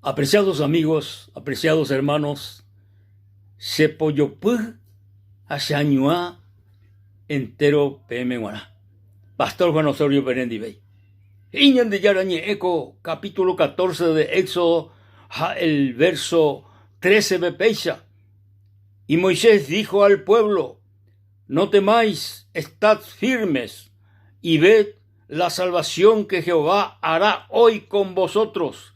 Apreciados amigos, apreciados hermanos, Sepoyopug Ashañua entero PM1. Pastor Juan Osorio Berendibey. Iñan de Yarañe Eco, capítulo 14 de Éxodo, el verso 13 de Peisha. Y Moisés dijo al pueblo: no temáis, estad firmes y ved la salvación que Jehová hará hoy con vosotros,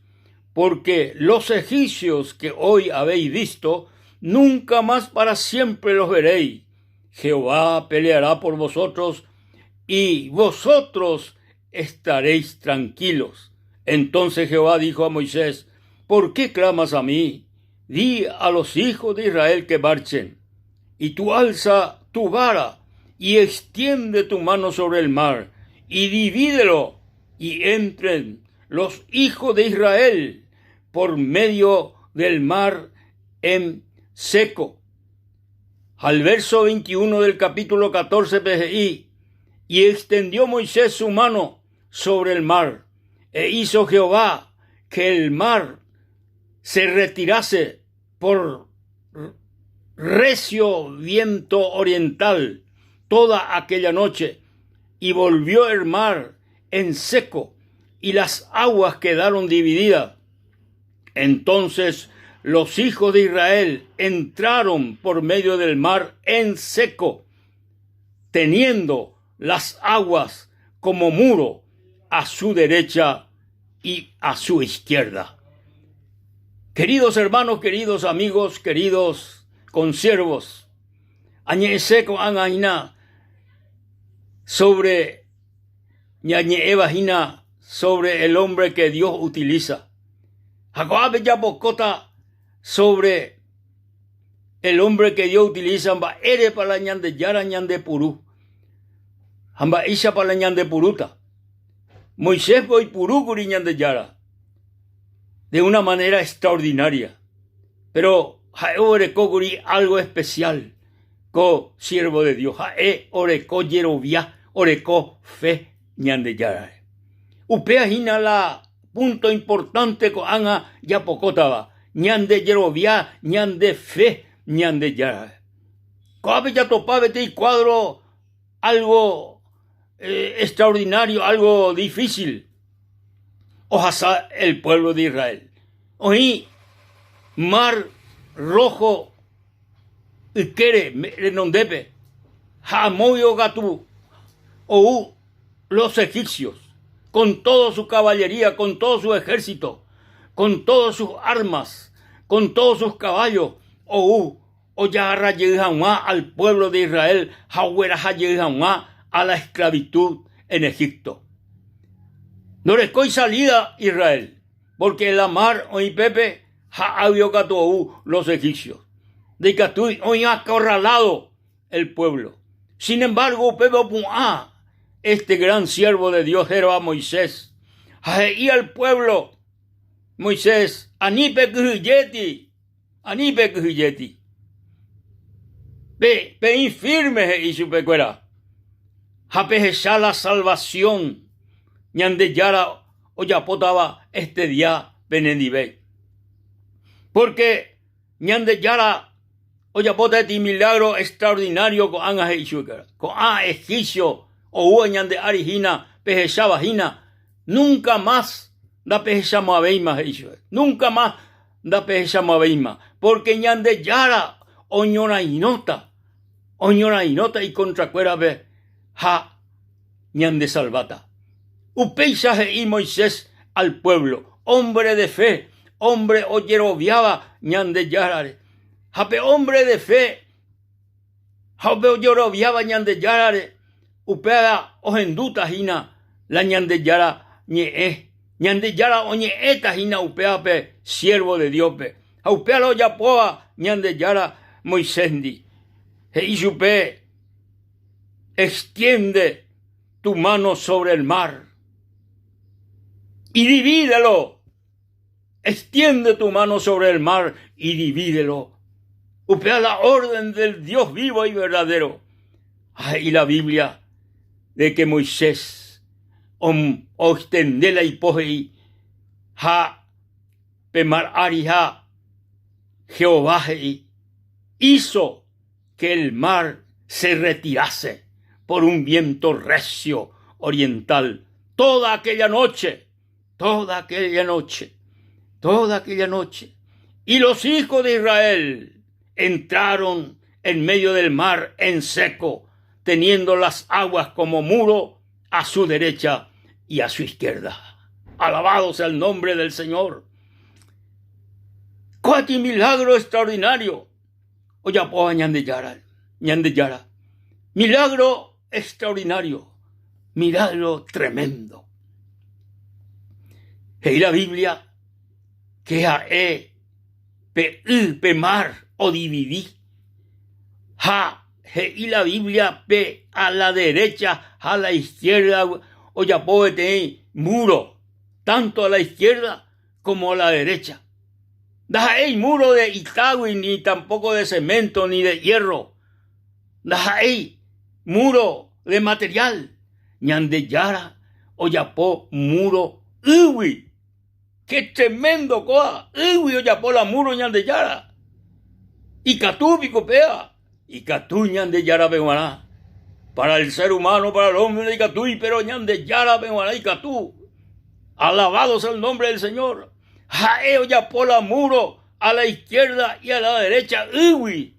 porque los egipcios que hoy habéis visto, nunca más para siempre los veréis. Jehová peleará por vosotros y vosotros estaréis tranquilos. Entonces Jehová dijo a Moisés: ¿por qué clamas a mí? Di a los hijos de Israel que marchen. Y tú alza tu vara y extiende tu mano sobre el mar y divídelo, y entren los hijos de Israel por medio del mar en seco. Al verso 21 del capítulo 14 PGI: y extendió Moisés su mano sobre el mar, e hizo Jehová que el mar se retirase por recio viento oriental toda aquella noche, y volvió el mar en seco, y las aguas quedaron divididas. Entonces los hijos de Israel entraron por medio del mar en seco, teniendo las aguas como muro a su derecha y a su izquierda. Queridos hermanos, queridos amigos, queridos consiervos, añe seco angaina sobre ñañe evajina sobre el hombre que Dios utiliza. Jacob ya bocota sobre el hombre que Dios utiliza. Amba ere para ñande yara ñande purú. Amba isha para ñande puruta. Moisés voy purú guri ñande yara. De una manera extraordinaria. Pero jae oreco guri algo especial. Co siervo de Dios. Jae oreco yerovia oreco fe ñande yara. Upea hina la punto importante ko anga ya pocotaba. Ñande yerovia, ñande fe, ñande yara. Coabe ya topabe te cuadro algo extraordinario, algo difícil. Ojasa el pueblo de Israel. Oí mar rojo y quiere renondepe. Jamoyo gatu ou los egipcios, con toda su caballería, con todo su ejército, con todas sus armas, con todos sus caballos, o ya al pueblo de Israel, a la esclavitud en Egipto. No les coy salida Israel, porque la mar hoy Pepe había los egipcios. De que tú hoy acorralado el pueblo. Sin embargo, Pepe este gran siervo de Dios era Moisés. Y al pueblo, Moisés, anipe kujiyeti. Pe infirme y su pecuera. Japejesa la salvación. Ñande yara oyapotaba este día Benendibey. Porque ñande yara oyapota este milagro extraordinario con anga heishuker. Con egipcio o ñande arijina pejesa vagina. Nunca más da pejesa mabeima heishuker. Nunca más da pejesa mabeima. Porque ñande yara oñora inota y contracuera ve ha ñande salvata. Upeisaje y Moisés al pueblo, hombre de fe, hombre oyeroviaba ñande yarare. Jape hombre de fe, jape oyeroviaba ñande yarare. Upea ojenduta jina la ñande yara ñe ñande yara oñeeta jina upea pe siervo de Dios pe. Upea lo yapoa ñande yara Moiséndi. Y supe, extiende tu mano sobre el mar y divídelo. Extiende tu mano sobre el mar y divídelo. Upea la orden del Dios vivo y verdadero. Y la Biblia de que Moisés extende la hipógesis ha pemar arija, Jehová hizo que el mar se retirase por un viento recio oriental toda aquella noche. Y los hijos de Israel entraron en medio del mar en seco, teniendo las aguas como muro a su derecha y a su izquierda. Alabado sea el nombre del Señor. Cuati milagro extraordinario. Oyapoa ñandeyara. Milagro extraordinario. Milagro tremendo. Y la Biblia que pe mar o dividí. Y la Biblia pe a la derecha, a la izquierda. Oyapoa te muro, tanto a la izquierda como a la derecha. Dajaey muro de Itagüi, ni tampoco de cemento, ni de hierro. Dajaey muro de material. Ñandeyara, oyapó muro iwi. ¡Qué tremendo coa! Iwi oyapó la muro ñandeyara. Y catú picopea. Y catú ñandeyara peguaná. Para el ser humano, para el hombre de catú, pero ñandeyara peguaná y catú. Alabado sea el nombre del Señor. Jae oyapó la muro a la izquierda y a la derecha. Iwi.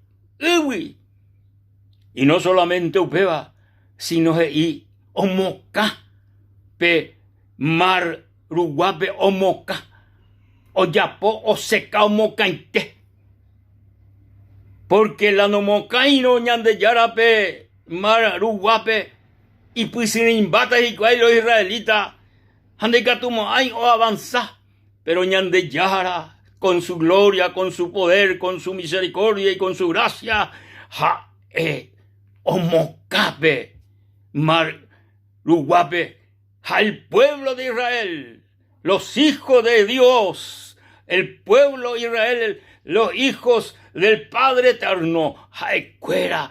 Y no solamente upeba, sino y omoca pe mar ruguape omoca. Oyapó o seca omocainte. Porque la nomocaino ñandeyara pe mar ruguape y pues sin imbata y cuay los israelitas handecatumo hay o avanza. Pero ñandeyara, con su gloria, con su poder, con su misericordia y con su gracia, omocape, mar ruguape, al pueblo de Israel, los hijos de Dios, el pueblo de Israel, los hijos del Padre Eterno, cuera,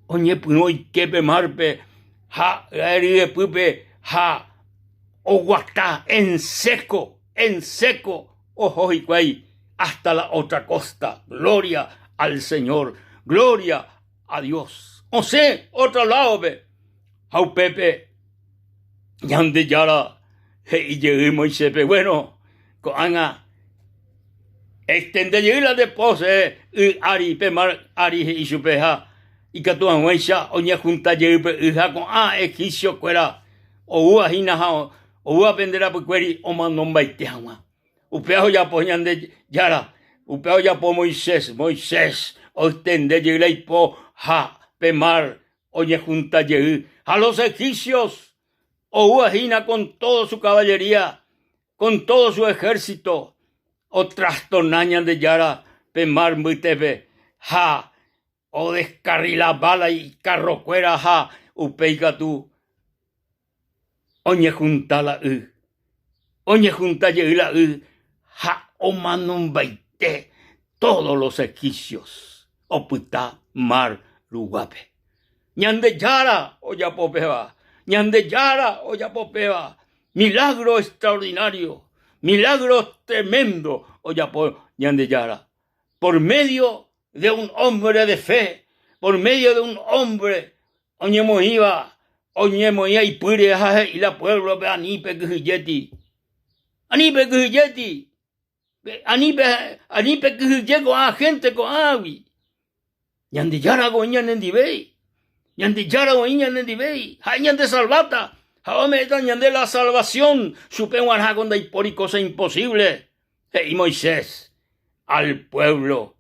oñepunoy kepe marpe, erigepupe, oguatá, en seco, ojo y cuay, hasta la otra costa. Gloria al Señor, gloria a Dios. O sea, otro lado, jau pepe, ñandeyara, y llegué Moisepe, bueno, coanga, extende la de pose, y ari, pemar, ari, y supeja, y que tu anguisha, oña junta llegue, y con egipcio cuera, o uajina, o voy a aprender a puqueri o mandón baiteama. Upeo ya po ñandeyara. Upeo ya po Moisés. O tende llegue y po pemar o junta llegue. A los egipcios. O uajina con toda su caballería. Con todo su ejército. O trastornar ñandeyara. Pemar muitepe. O descarrila bala y carrocuera. Upeica tú. Oñe junta la Oñe junta la omanon baite. Todos los egipcios. Oputa mar ruguape. Ñandeyara oyapopeba. Milagro extraordinario. Milagro tremendo oyapo ñandeyara. Por medio de un hombre de fe. Por medio de un hombre. Oñemo iba. Oñemoya y pure y la pueblo pe anipe kujiyeti. Anipe kujiyego a gente con agui. Ñandeyara goña nendibei. Hañan salvata. Jaome ñande la salvación. Supewan hagonda y por cosa imposible. Y Moisés al pueblo,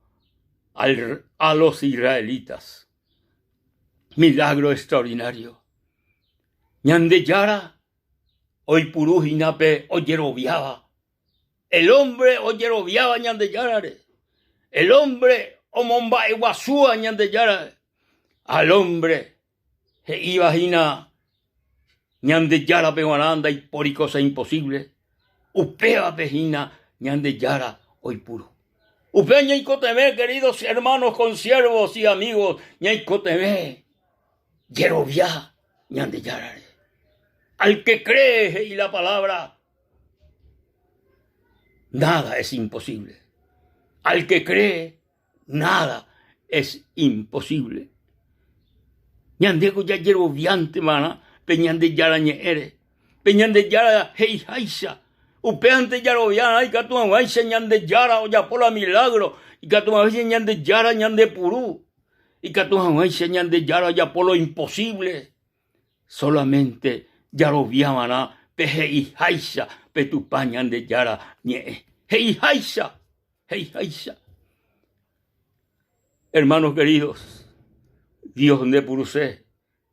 a los israelitas. Milagro extraordinario. Ñandeyara, hoy purujinape oyeroviaba. El hombre oyeroviaba ñandeyarare. El hombre omomba eguasúa ñandeyarare. Al hombre iba hina ñandeyara peguananda y por cosa imposible. Upea pejina ñandeyara hoy puro. Upea ñaicoteme, queridos hermanos, consiervos y amigos, ñaicoteme. Yerovia ñandeyarare. Al que cree y la palabra nada es imposible. Al que cree, nada es imposible. Ñandeko ya yero viante mana, peñande yara ñeere, peñande yara hei haisa, upeante yaro viana, y catuma vaisa ñande yara, oya pola milagro, y catuma vaisa ñande yara, ñande purú, y catuma vaisa ñande yara, oya polo imposible. Solamente yaro viamana, pe hei haisa, pe tupa ñande yara ñe, hei haisa, hei haisa. Hermanos queridos, Dios de purusé,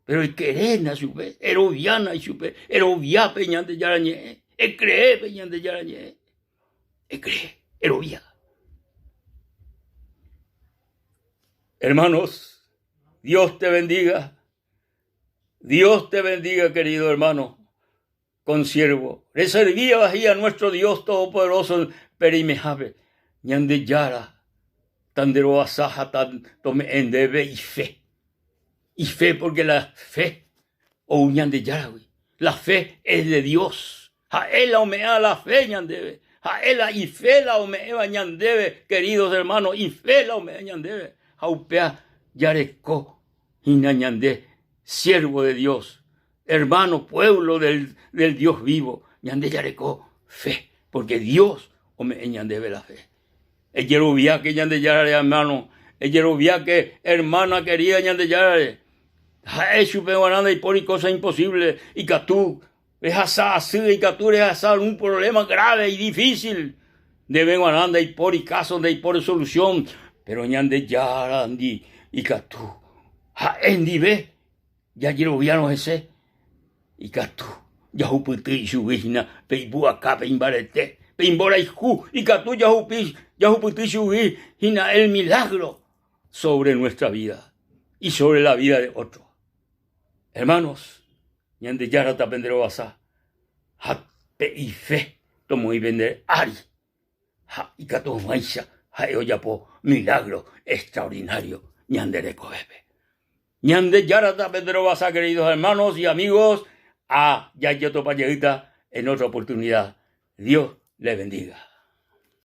pero el querer na supe, eroviana y supe, erovia peñante yarañe, el cree peñante yarañe, el cree, erovia. Hermanos, Dios te bendiga, querido hermano, consiervo. Reservía bajía nuestro Dios todopoderoso, perimejabe, ñande yara, tandero asaja, tan tome endebe y fe. Y fe, porque la fe, o ñande yarawi, la fe es de Dios. A él la omea la fe, ñandebe. A él la y fe la omea ñandebe, queridos hermanos, y fe la omea ñandebe. A upea yareco, hina ñande, siervo de Dios, hermano, pueblo del Dios vivo, ñande yareco, fe, porque Dios omea ñandebe la fe. El yerubia que ñande yarare, hermano, el yerubia que hermana querida ñande yarare. Ha hecho y por cosas imposibles, y que tú es así, y que tú eres un problema grave y difícil. Deben andar y por caso de por solución, pero ñande ya andi, y que tú ha endive, ya quiero viano ese, y que tú ya upute y subina, peibu acá, peimbarete, peimbora y ju, y que tú ya upute y subina el milagro sobre nuestra vida y sobre la vida de otros. Hermanos, ñande yara tapendero basa, ha pe y fe, tomo y vender ari, ha y cato maisha, ha oyapo, milagro extraordinario, ñande de coebe. Ñande yara tapendero basa, queridos hermanos y amigos, a yayoto payerita en otra oportunidad. Dios les bendiga.